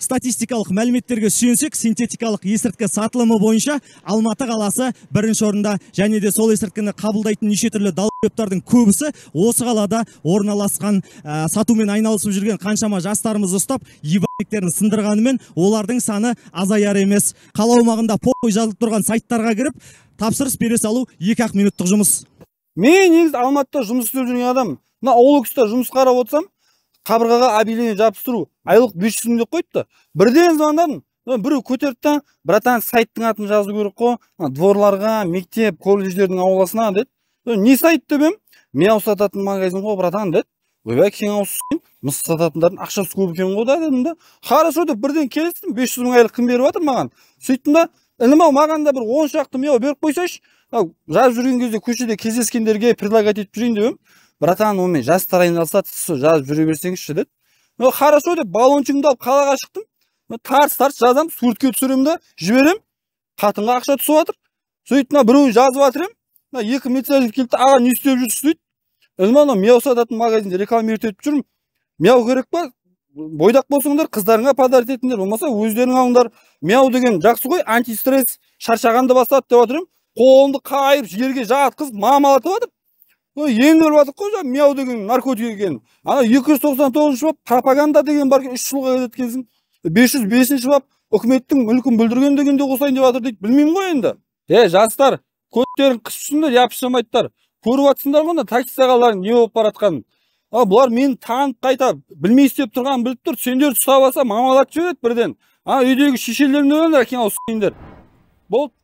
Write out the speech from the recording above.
Статистикалық мәліметтерге сүйенсек, синтетикалық есірткі сатылымы бойынша Алматы қаласы бірінші орында, және де сол есірткіні қабылдайтын неше түрлі далбептардың көбісі осы қалада орналасқан. Сатумен айналысып жүрген қаншама жастарымыз ұстап, ебектерін сындырғанымен олардың саны азаяр емес. Қала аумағында пой жазылып тұрған сайттарға кіріп, тапсырыс бере салу 2-ақ минуттық жұмыс. Мен негізі Алматыда жұмыс істеп жүрген адам. Мына Олукста жұмыс қарап отырсам, қабырғаға объявление жабыстыру айлық 500 мың деп қойыпты. Бірден звондадым. Біреу көтерді, братан, сайттың атын жазу керек қой. Дворларға, мектеп, колледждердің ауласына деді. Не сайт деп ем? Мяу сататын магазин ғой, братан деді. Ойбай, кең ауыз мыс сататындардың ақшасы көп екен ғой да дедім да. Хорошо деп бірден келістім. 500 мың айлық кім беріп жатыр маған? Сөйттім да, інім-ау, маған да бір 10 шақты мяу беріп қойсайшы. Жазып жүрген кезде көшеде кездескендерге предлагать етіп жүрейін деп ем. Братан, онымен жастар айналысады, сіз жазып жүре берсеңізші деді. Хорошо деп баллончигімді алып қалаға шықтым. Тарс жазам, суретке түсірем да, жіберем. Қатынға ақша түсіп жатыр. Сөйтіп біреу жазып жатыр ем. Екі медсәліп келді, аға не істеп жүрсіз дейді. Ілман, мяу сататын магазинде рекламировать етіп жүрмін. Мяу керек па? Бойдақ болсаңдар, қыздарыңа подарок етіңдер, болмаса өздерің алыңдар. Мяу деген жақсы ғой, антистресс, шаршағанды бастады деп жатыр ем. Қолымды қайырып, жерге жатқызып, мамалатып жатыр. Ең көріп жатыр қой, мяу деген наркотик екен. Ана 299 бап пропаганда деген бар, 3 жылға кеткенсің. 505 бап үкіметтің мүлкін бүлдірген дегенде қосайын деп жатыр дейді. Білмеймін ғой енді. Жастар, көттерін қысшындар, япышамайттар. Көріп жатсыңдар ғой, такси ағалардың не болып баратқанын. Бұлар мені танып қайта білмей істеп тұрған біліп тұр. Сендер ұстап алса мамалатып жібереді бірден. Үйдегі шешелерімді өліңдер, әкең ауыз сендер. Болды.